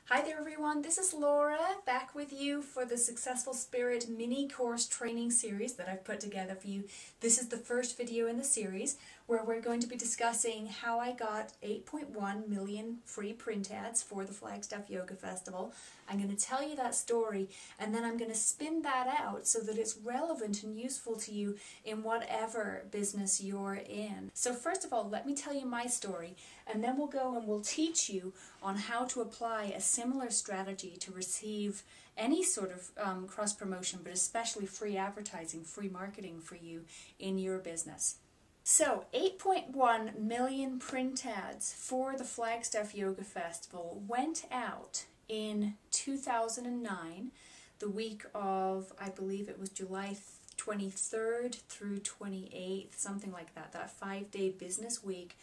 Hi there everyone, this is Laura back with you for the Successful Spirit mini course training series that I've put together for you. This is the first video in the series where we're going to be discussing how I got 8.1 million free print ads for the Flagstaff Yoga Festival. I'm going to tell you that story and then I'm going to spin that out so that it's relevant and useful to you in whatever business you're in. So first of all, let me tell you my story and then we'll go and we'll teach you on how to apply a similar strategy to receive any sort of cross-promotion, but especially free advertising, free marketing for you in your business. So 8.1 million print ads for the Flagstaff Yoga Festival went out in 2009, the week of, I believe it was July 23rd through 28th, something like that, that 5-day business week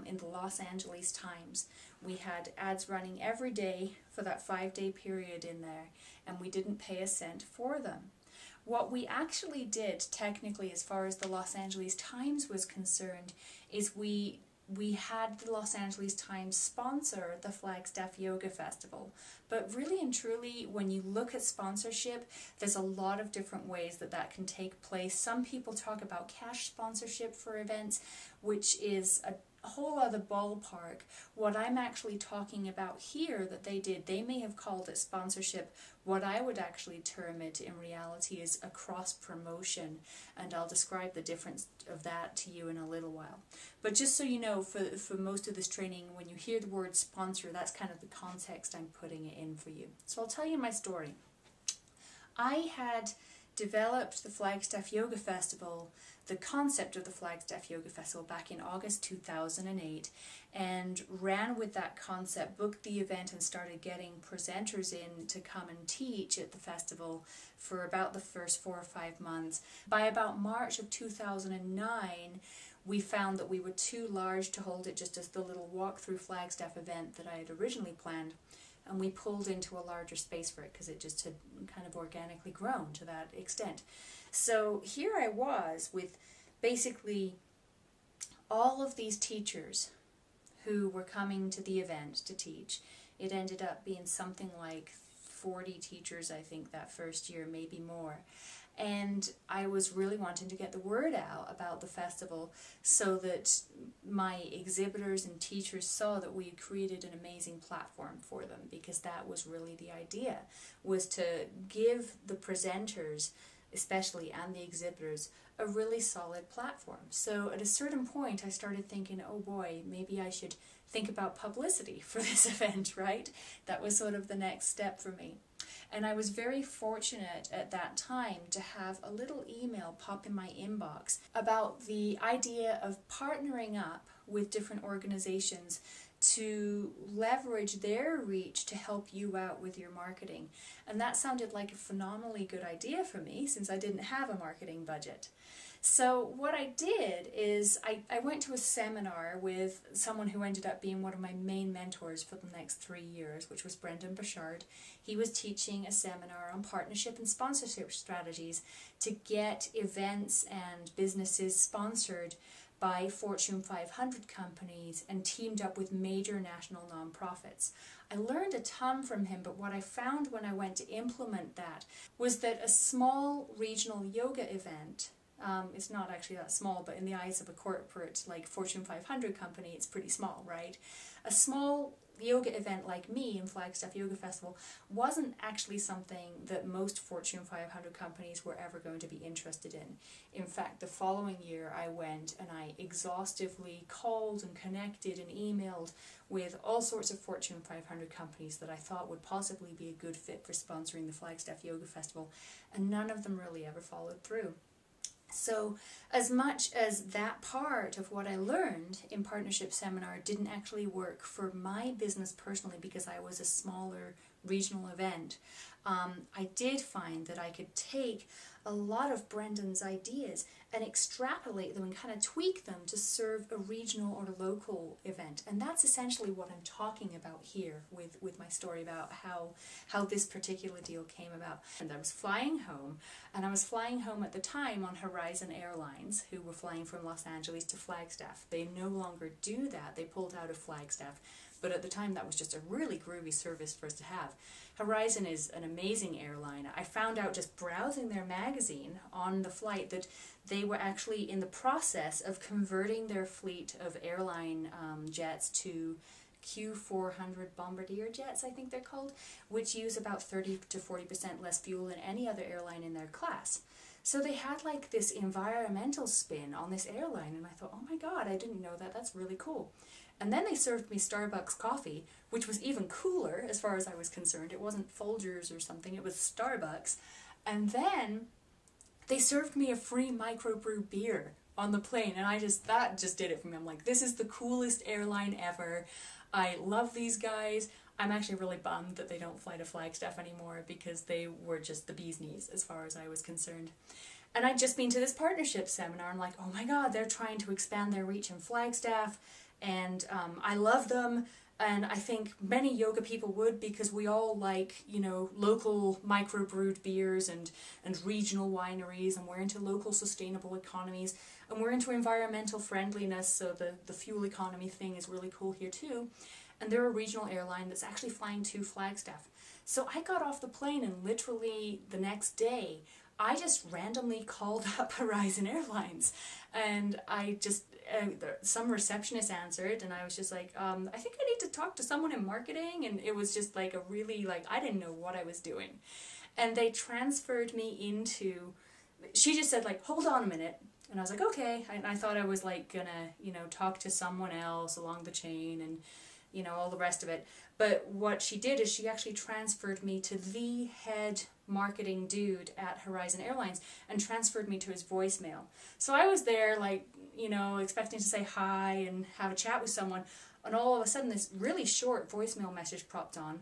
in the Los Angeles Times. We had ads running every day for that 5-day period in there, and we didn't pay a cent for them. What we actually did, technically, as far as the Los Angeles Times was concerned, is we had the Los Angeles Times sponsor the Flagstaff Yoga Festival. But really and truly, when you look at sponsorship, there's a lot of different ways that that can take place. Some people talk about cash sponsorship for events, which is a whole other ballpark. What I'm actually talking about here that they did, they may have called it sponsorship. What I would actually term it in reality is a cross promotion, and I'll describe the difference of that to you in a little while. But just so you know, for most of this training, when you hear the word sponsor, that's kind of the context I'm putting it in for you. So I'll tell you my story. I had developed the Flagstaff Yoga Festival, the concept of the Flagstaff Yoga Festival, back in August 2008, and ran with that concept, booked the event and started getting presenters in to come and teach at the festival for about the first 4 or 5 months. By about March of 2009, we found that we were too large to hold it just as the little walk-through Flagstaff event that I had originally planned. And we pulled into a larger space for it because it just had kind of organically grown to that extent. So here I was with basically all of these teachers who were coming to the event to teach. It ended up being something like 40 teachers, I think, that first year, maybe more. And I was really wanting to get the word out about the festival so that my exhibitors and teachers saw that we had created an amazing platform for them, because that was really the idea, was to give the presenters especially and the exhibitors a really solid platform. So at a certain point I started thinking, oh boy, maybe I should think about publicity for this event, right? That was sort of the next step for me. And I was very fortunate at that time to have a little email pop in my inbox about the idea of partnering up with different organizations to leverage their reach to help you out with your marketing. And that sounded like a phenomenally good idea for me, since I didn't have a marketing budget. So what I did is I went to a seminar with someone who ended up being one of my main mentors for the next 3 years, which was Brendan Burchard. He was teaching a seminar on partnership and sponsorship strategies to get events and businesses sponsored by Fortune 500 companies and teamed up with major national nonprofits. I learned a ton from him, but what I found when I went to implement that was that a small regional yoga event, it's not actually that small, but in the eyes of a corporate like Fortune 500 company, it's pretty small, right? A small yoga event like me in Flagstaff Yoga Festival wasn't actually something that most Fortune 500 companies were ever going to be interested in. In fact, the following year I went and I exhaustively called and connected and emailed with all sorts of Fortune 500 companies that I thought would possibly be a good fit for sponsoring the Flagstaff Yoga Festival, and none of them really ever followed through. So as much as that part of what I learned in Partnership Seminar didn't actually work for my business personally because I was a smaller regional event, I did find that I could take a lot of Brendan's ideas and extrapolate them and kind of tweak them to serve a regional or a local event. And that's essentially what I'm talking about here with my story about how this particular deal came about. And I was flying home, and I was flying home at the time on Horizon Airlines, who were flying from Los Angeles to Flagstaff. They no longer do that. They pulled out of Flagstaff. but at the time that was just a really groovy service for us to have. Horizon is an amazing airline. I found out just browsing their magazine on the flight that they were actually in the process of converting their fleet of airline jets to Q400 Bombardier jets, I think they're called, which use about 30 to 40% less fuel than any other airline in their class. So they had like this environmental spin on this airline, and I thought, oh my god, I didn't know that, that's really cool. And then they served me Starbucks coffee, which was even cooler as far as I was concerned. It wasn't Folgers or something, it was Starbucks. And then they served me a free microbrew beer on the plane, and that just did it for me. I'm like, this is the coolest airline ever. I love these guys. I'm actually really bummed that they don't fly to Flagstaff anymore because they were just the bee's knees as far as I was concerned. And I'd just been to this partnership seminar. I'm like, oh my god, they're trying to expand their reach in Flagstaff, and I love them. And I think many yoga people would, because we all like, you know, local microbrewed beers and regional wineries, and we're into local sustainable economies, and we're into environmental friendliness, so the fuel economy thing is really cool here too. And they're a regional airline that's actually flying to Flagstaff. So I got off the plane, and literally the next day I just randomly called up Horizon Airlines, and I just, some receptionist answered, and I was just like, I think I need to talk to someone in marketing, and it was just like a really, like, I didn't know what I was doing. And they transferred me into, she just said like, hold on a minute, and I was like, okay, and I thought I was like gonna, you know, talk to someone else along the chain, and you know, all the rest of it. But what she did is she actually transferred me to the head marketing dude at Horizon Airlines and transferred me to his voicemail. So I was there, like, you know, expecting to say hi and have a chat with someone, and all of a sudden this really short voicemail message popped on.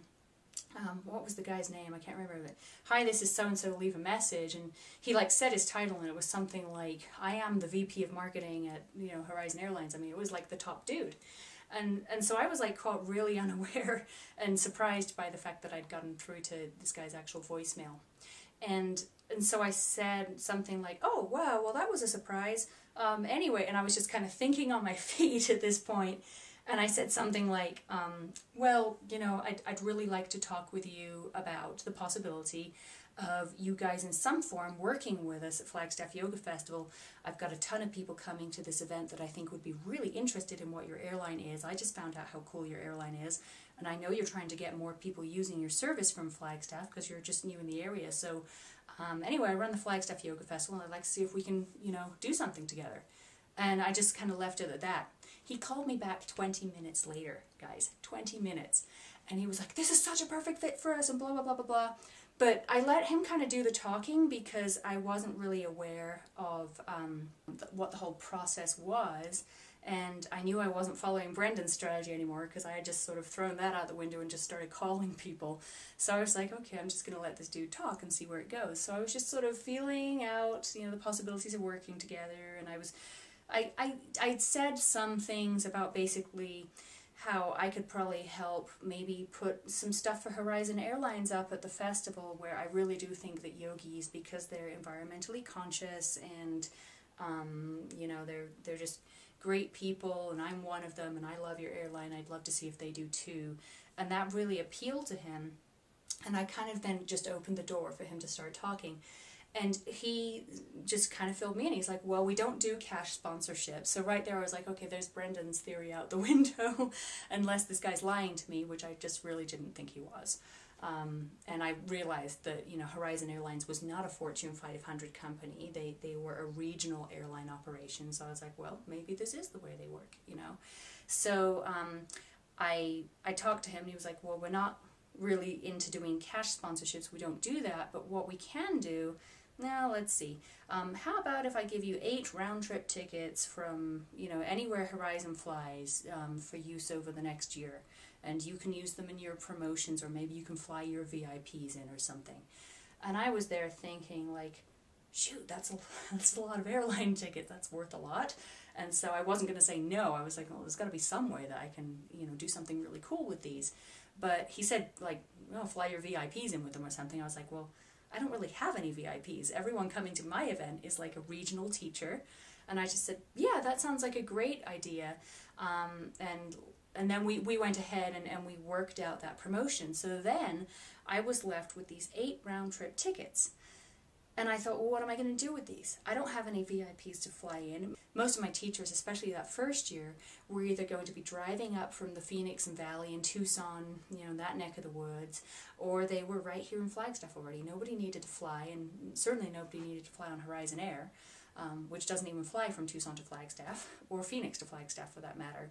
What was the guy's name? I can't remember it. Hi, this is so-and-so, leave a message. And he like said his title, and it was something like, I am the VP of marketing at, you know, Horizon Airlines. I mean, it was like the top dude. And so I was like caught really unaware and surprised by the fact that I'd gotten through to this guy's actual voicemail. And so I said something like, oh wow, well that was a surprise. Anyway, and I was just kind of thinking on my feet at this point, and I said something like, well, you know, I'd really like to talk with you about the possibility of you guys in some form working with us at Flagstaff Yoga Festival. I've got a ton of people coming to this event that I think would be really interested in what your airline is. I just found out how cool your airline is, and I know you're trying to get more people using your service from Flagstaff because you're just new in the area. So anyway, I run the Flagstaff Yoga Festival, and I'd like to see if we can, you know, do something together. And I just kind of left it at that. He called me back 20 minutes later, guys, 20 minutes. And he was like, this is such a perfect fit for us, and blah, blah, blah, blah, blah. But I let him kind of do the talking because I wasn't really aware of what the whole process was. And I knew I wasn't following Brendan's strategy anymore because I had just sort of thrown that out the window and just started calling people. So I was like, okay, I'm just going to let this dude talk and see where it goes. So I was just sort of feeling out, you know, the possibilities of working together. And I'd said some things about basically how I could probably help maybe put some stuff for Horizon Airlines up at the festival, where I really do think that yogis, because they're environmentally conscious and you know, they're just great people, and I'm one of them, and I love your airline, I'd love to see if they do too. And that really appealed to him, and I kind of then just opened the door for him to start talking. And he just kind of filled me in. He's like, well, we don't do cash sponsorship. So right there I was like, okay, there's Brendan's theory out the window, unless this guy's lying to me, which I just really didn't think he was. And I realized that, you know, Horizon Airlines was not a Fortune 500 company. They were a regional airline operation. So I was like, well, maybe this is the way they work, you know. So I talked to him, and he was like, well, we're not really into doing cash sponsorships. We don't do that. But what we can do, now let's see, how about if I give you 8 round-trip tickets from, you know, anywhere Horizon flies for use over the next year, and you can use them in your promotions, or maybe you can fly your VIPs in or something. And I was there thinking, like, shoot, that's a lot of airline tickets, that's worth a lot. And so I wasn't going to say no. I was like, well, there's got to be some way that I can, you know, do something really cool with these. But he said, like, well, fly your VIPs in with them or something. I was like, well, I don't really have any VIPs. Everyone coming to my event is like a regional teacher. And I just said, yeah, that sounds like a great idea. And and then we went ahead and we worked out that promotion. So then I was left with these 8 round-trip tickets. And I thought, well, what am I going to do with these? I don't have any VIPs to fly in. Most of my teachers, especially that first year, were either going to be driving up from the Phoenix and Valley in Tucson, that neck of the woods, or they were right here in Flagstaff already. Nobody needed to fly, and certainly nobody needed to fly on Horizon Air, which doesn't even fly from Tucson to Flagstaff, or Phoenix to Flagstaff for that matter.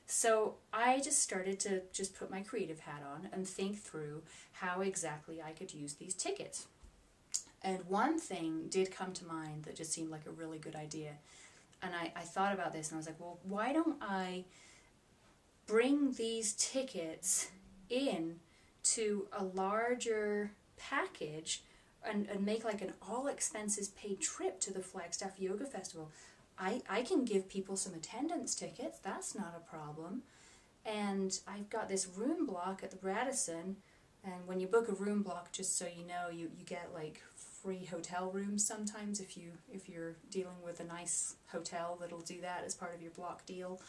So I just started to just put my creative hat on and think through how exactly I could use these tickets. And one thing did come to mind that just seemed like a really good idea. And I thought about this and I was like, well, why don't I bring these tickets in to a larger package and make like an all expenses paid trip to the Flagstaff Yoga Festival. I can give people some attendance tickets, that's not a problem. And I've got this room block at the Radisson, and when you book a room block, just so you know, you get like free hotel rooms sometimes if you're dealing with a nice hotel that'll do that as part of your block deal.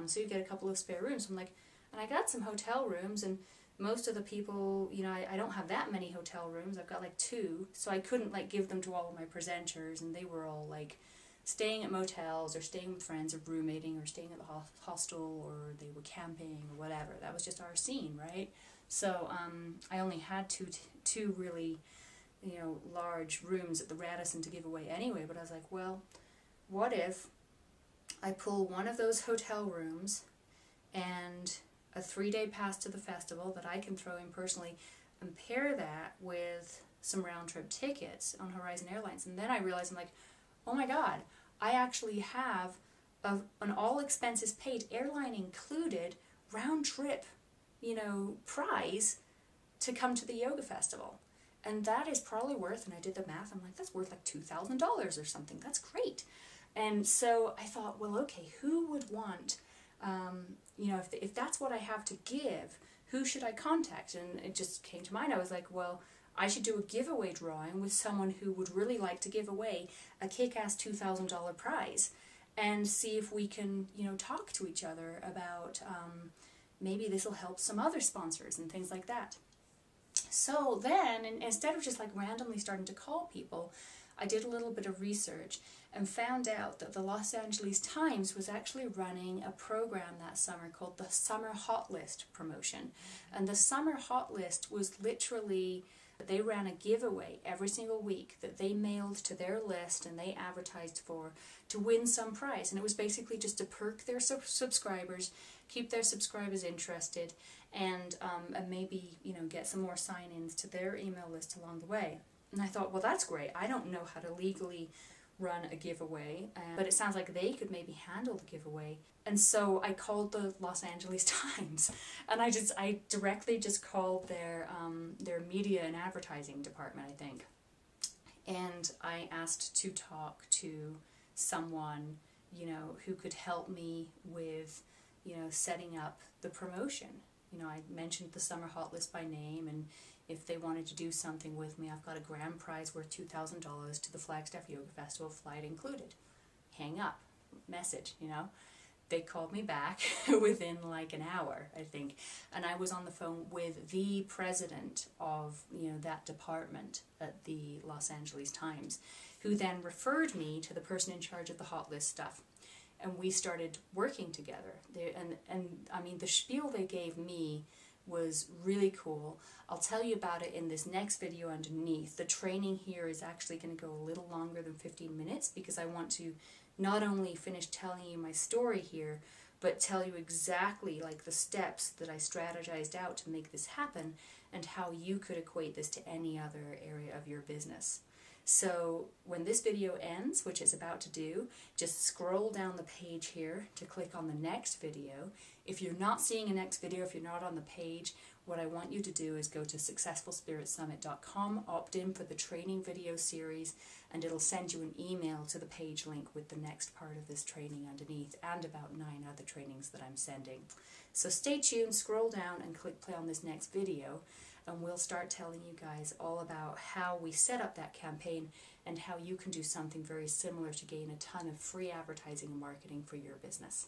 So you get a couple of spare rooms. So I'm like, and I got some hotel rooms, and most of the people, I don't have that many hotel rooms. I've got like 2, so I couldn't like give them to all of my presenters, and they were all like staying at motels or staying with friends or roommating or staying at the hostel, or they were camping or whatever. That was just our scene, right? So I only had two really large rooms at the Radisson to give away anyway, but I was like, well, what if I pull one of those hotel rooms and a 3-day pass to the festival that I can throw in personally and pair that with some round-trip tickets on Horizon Airlines. And then I realized, I'm like, oh my God, I actually have an all-expenses-paid, airline included, round-trip, prize to come to the yoga festival. And that is probably worth, and I did the math, I'm like, that's worth like $2,000 or something. That's great. And so I thought, well, okay, who would want, if that's what I have to give, who should I contact? And it just came to mind. I was like, well, I should do a giveaway drawing with someone who would really like to give away a kick-ass $2,000 prize, and see if we can, talk to each other about maybe this will help some other sponsors and things like that. So then, instead of just like randomly starting to call people, I did a little bit of research and found out that the Los Angeles Times was actually running a program that summer called the Summer Hot List promotion. And the Summer Hot List was literally, they ran a giveaway every single week that they mailed to their list and they advertised for to win some prize. And it was basically just to perk their subscribers, keep their subscribers interested, and maybe get some more sign-ins to their email list along the way. And I thought, well, that's great. I don't know how to legally run a giveaway, but it sounds like they could maybe handle the giveaway. And so I called the Los Angeles Times, and I directly just called their media and advertising department, I think. And I asked to talk to someone, who could help me with, setting up the promotion. I mentioned the Summer Hot List by name, and if they wanted to do something with me, I've got a grand prize worth $2,000 to the Flagstaff Yoga Festival, flight included. Hang up. Message, They called me back within like an hour, I think, and I was on the phone with the president of, that department at the Los Angeles Times, who then referred me to the person in charge of the Hot List stuff. And we started working together. And I mean, the spiel they gave me was really cool. I'll tell you about it in this next video underneath. The training here is actually going to go a little longer than 15 minutes because I want to not only finish telling you my story here, but tell you exactly like the steps that I strategized out to make this happen and how you could equate this to any other area of your business. So when this video ends, which it's about to do, just scroll down the page here to click on the next video. If you're not seeing a next video, if you're not on the page, what I want you to do is go to successfulspiritsummit.com, opt in for the training video series, and it'll send you an email to the page link with the next part of this training underneath, and about 9 other trainings that I'm sending. So stay tuned, scroll down, and click play on this next video, and we'll start telling you guys all about how we set up that campaign and how you can do something very similar to gain a ton of free advertising and marketing for your business.